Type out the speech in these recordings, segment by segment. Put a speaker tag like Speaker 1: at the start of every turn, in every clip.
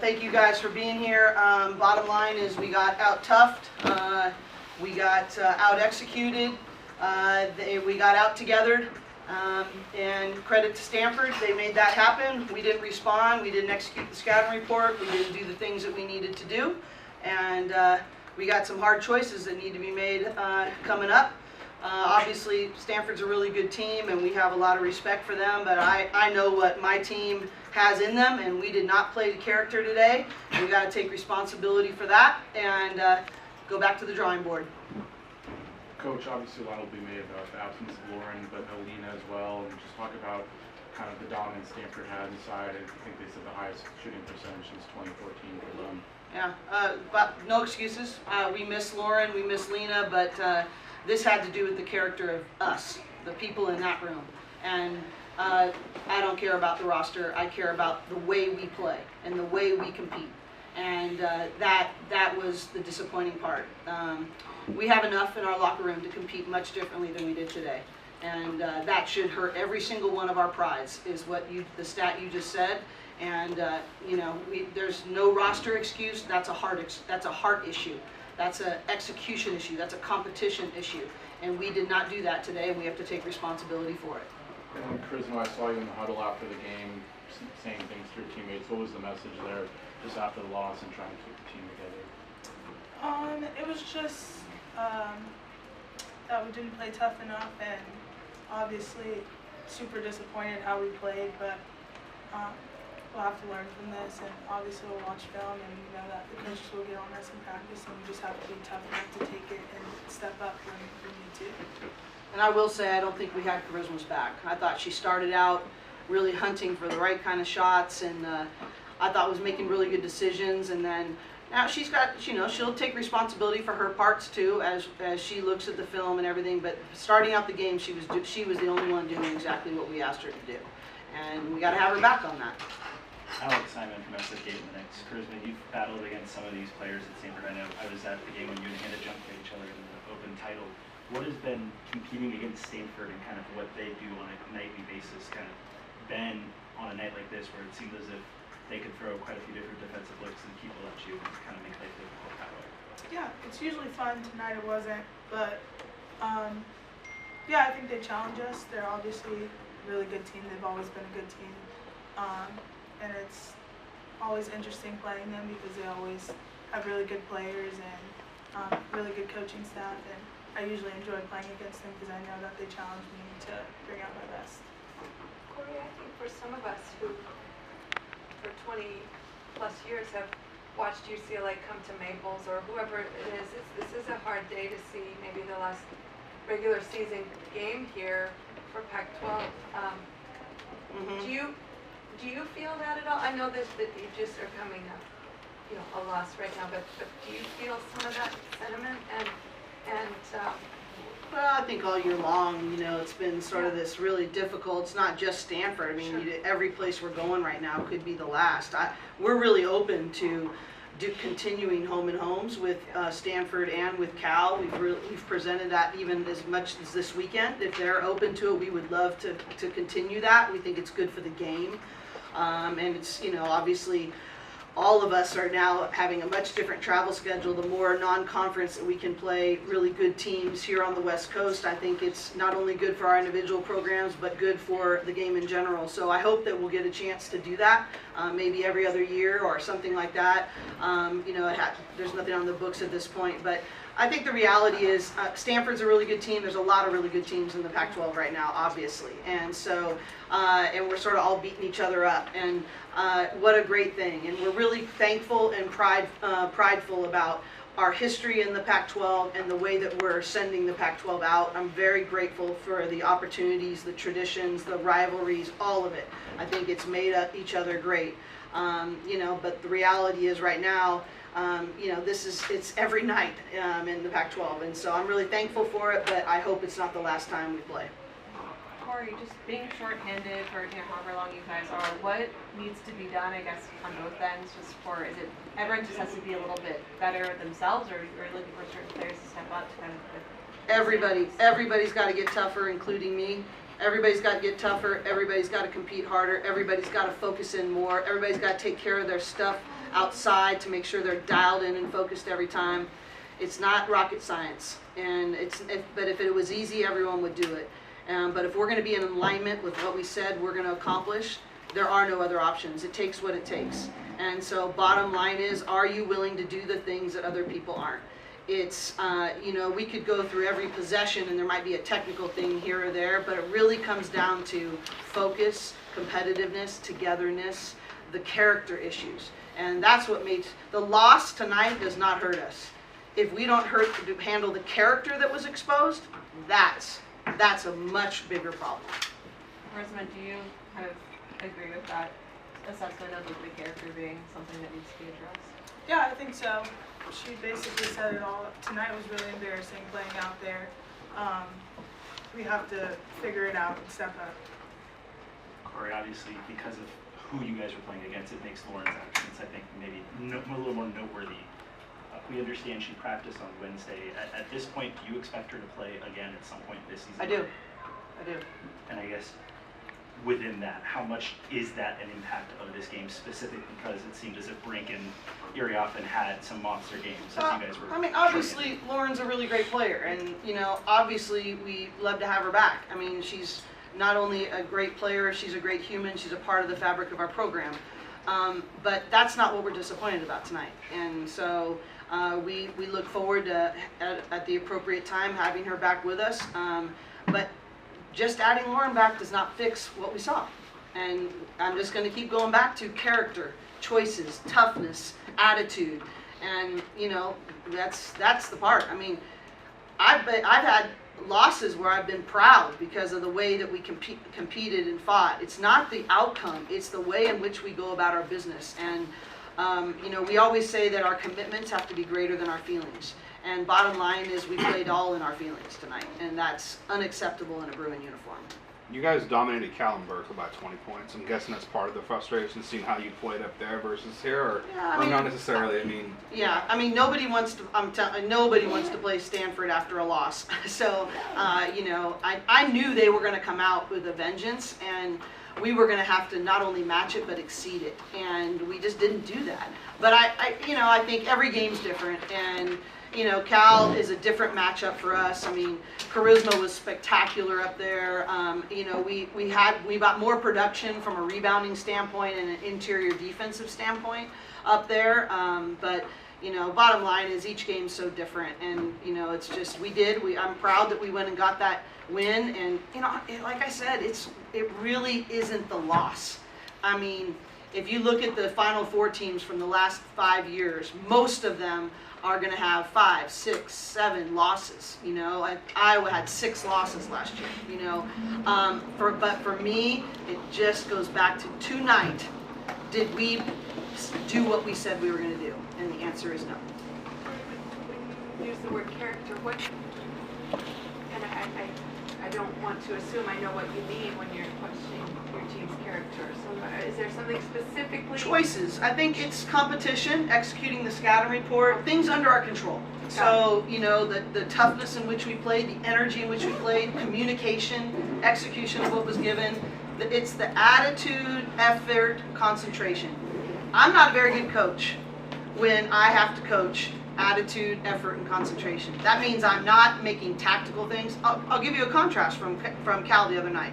Speaker 1: thank you guys for being here. Bottom line is we got out-toughed, we got out-executed, we got out-togethered, and credit to Stanford, they made that happen. We didn't respond, we didn't execute the scouting report, we didn't do the things that we needed to do, and we got some hard choices that need to be made coming up. Obviously, Stanford's a really good team, and we have a lot of respect for them, but I know what my team has in them, and we did not play the character today. We got to take responsibility for that and go back to the drawing board.
Speaker 2: Coach, obviously a lot will be made about the absence of Lauren, but Alina as well, and just talk about kind of the dominance Stanford had inside. I think they said the highest shooting percentage since 2014 for them.
Speaker 1: Yeah, but no excuses. We miss Lauren, we miss Lena, but this had to do with the character of us, the people in that room. And I don't care about the roster, I care about the way we play and the way we compete. And that was the disappointing part. We have enough in our locker room to compete much differently than we did today. And that should hurt every single one of our prides, is what the stat you just said. And you know, there's no roster excuse. That's a heart issue. That's an execution issue. That's a competition issue. And we did not do that today, and we have to take responsibility for it.
Speaker 2: And Charisma, I saw you in the huddle after the game saying things to your teammates. What was the message there just after the loss and trying to keep the team together?
Speaker 3: It was just that we didn't play tough enough, and obviously super disappointed how we played, but we'll have to learn from this, and obviously we'll watch film, and we know that the coaches will get on us in practice, and we just have to be tough enough to take it and step up when we need to.
Speaker 1: And I will say, I don't think we had Charisma's back. I thought she started out really hunting for the right kind of shots, and I thought was making really good decisions, and then now she's got, you know, she'll take responsibility for her parts too as she looks at the film and everything, but starting out the game, she was the only one doing exactly what we asked her to do. And we got to have her back on that.
Speaker 4: Alex Simon from SFK Minutes. Charisma, you've battled against some of these players at Stanford. I know I was at the game when you and Hannah jumped at each other in the open title. What has been competing against Stanford and kind of what they do on a nightly basis kind of been on a night like this where it seemed as if they could throw quite a few different defensive looks and people at you and kind of make life difficult that way?
Speaker 3: Yeah, it's usually fun. Tonight it wasn't, but yeah, I think they challenge us. They're obviously a really good team. They've always been a good team. And it's always interesting playing them because they always have really good players and really good coaching staff, and I usually enjoy playing against them because I know that they challenge me to bring out my best.
Speaker 5: Cori, I think for some of us who for 20 plus years have watched UCLA come to Maples or whoever it is, this is a hard day to see maybe the last regular season game here for Pac-12. Do you feel that at all? I know that you just are coming up, you know, a loss right now, but do you feel some of that sentiment
Speaker 1: Well, I think all year long, you know, it's been sort of this really difficult. It's not just Stanford. I mean,
Speaker 5: Sure.
Speaker 1: every place we're going right now could be the last. We're really open to continuing home and homes with Stanford and with Cal. We've presented that even as much as this weekend. If they're open to it, we would love to continue that. We think it's good for the game. And it's, you know, obviously all of us are now having a much different travel schedule. The more non-conference that we can play really good teams here on the West Coast, I think it's not only good for our individual programs, but good for the game in general. So I hope that we'll get a chance to do that, maybe every other year or something like that. You know, there's nothing on the books at this point, but I think the reality is Stanford's a really good team. There's a lot of really good teams in the Pac-12 right now, obviously. And so, and we're sort of all beating each other up. And what a great thing. And we're really thankful and prideful about our history in the Pac-12 and the way that we're sending the Pac-12 out. I'm very grateful for the opportunities, the traditions, the rivalries, all of it. I think it's made each other great. You know, but the reality is right now, you know, it's every night in the Pac-12, and so I'm really thankful for it, but I hope it's not the last time we play.
Speaker 6: Cori, just being short-handed for however long you guys are, what needs to be done, I guess, on both ends, just for, is it, everyone just has to be a little bit better themselves, or are you looking for certain players to step up to kind of...
Speaker 1: Everybody's got to get tougher, including me. Everybody's got to get tougher, everybody's got to compete harder, everybody's got to focus in more, everybody's got to take care of their stuff outside to make sure they're dialed in and focused every time. It's not rocket science, and but if it was easy, everyone would do it. But if we're going to be in alignment with what we said we're going to accomplish, there are no other options. It takes what it takes. And so bottom line is, are you willing to do the things that other people aren't? It's, we could go through every possession and there might be a technical thing here or there, but it really comes down to focus, competitiveness, togetherness, the character issues. And that's what makes, the loss tonight does not hurt us. If we don't handle the character that was exposed, that's a much bigger problem.
Speaker 6: Rosamund, do you kind of agree with that assessment of the character being something that needs to be addressed?
Speaker 3: Yeah, I think so. She basically said it all. Tonight was really embarrassing playing out there. We have to figure it out and step up.
Speaker 4: Cori, obviously, because of who you guys were playing against, it makes Lauren's actions, I think, maybe a little more noteworthy. We understand she practiced on Wednesday. At this point, do you expect her to play again at some point this season?
Speaker 1: I do.
Speaker 4: And I guess within that, how much is that an impact of this game specifically? Because it seemed as if Brink and Erie often had some monster games as you guys were.
Speaker 1: I mean, obviously, Lauren's a really great player, and obviously, we love to have her back. I mean, she's not only a great player, she's a great human. She's a part of the fabric of our program. But that's not what we're disappointed about tonight. And so we look forward to, at the appropriate time, having her back with us. But just adding Lauren back does not fix what we saw. And I'm just going to keep going back to character, choices, toughness, attitude. And, that's the part. I mean, I've had losses where I've been proud because of the way that we competed and fought. It's not the outcome, it's the way in which we go about our business. And we always say that our commitments have to be greater than our feelings. And bottom line is we played all in our feelings tonight, and that's unacceptable in a Bruin uniform.
Speaker 7: You guys dominated Cal and Burke about 20 points. I'm guessing that's part of the frustration, seeing how you played up there versus here, or not necessarily.
Speaker 1: Nobody wants to. Nobody wants to play Stanford after a loss. So, I knew they were going to come out with a vengeance, and we were going to have to not only match it but exceed it, and we just didn't do that. But I think every game's different, and Cal is a different matchup for us. I mean, Charisma was spectacular up there. We got more production from a rebounding standpoint and an interior defensive standpoint up there. But bottom line is each game's so different, and it's just I'm proud that we went and got that win. And like I said, it really isn't the loss. I mean, if you look at the Final Four teams from the last 5 years, most of them are going to have 5, 6, 7 losses. Iowa had 6 losses last year. But for me, it just goes back to tonight. Did we do what we said we were going to do? And the answer is no.
Speaker 5: When you use the word character, and I don't want to assume I know what you mean when you're questioning your team's character. So is there something specifically?
Speaker 1: Choices. I think it's competition, executing the scouting report, things under our control. So, the toughness in which we played, the energy in which we played, communication, execution of what was given. It's the attitude, effort, concentration. I'm not a very good coach when I have to coach attitude, effort, and concentration. That means I'm not making tactical things. I'll give you a contrast from Cal the other night.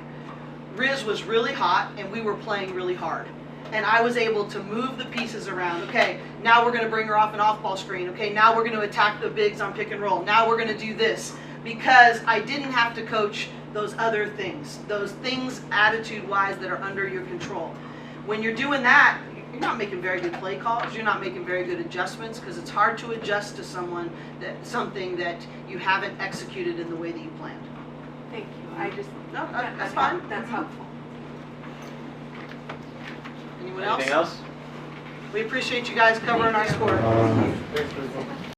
Speaker 1: Riz was really hot, and we were playing really hard. And I was able to move the pieces around. Okay, now we're going to bring her off an off-ball screen. Okay, now we're going to attack the bigs on pick and roll. Now we're going to do this. Because I didn't have to coach those other things. Those things attitude-wise that are under your control. When you're doing that, you're not making very good play calls. You're not making very good adjustments because it's hard to adjust to something that you haven't executed in the way that you planned.
Speaker 5: Thank you.
Speaker 1: That's fine.
Speaker 5: That's helpful.
Speaker 1: Anything
Speaker 8: else?
Speaker 1: We appreciate you guys covering our score.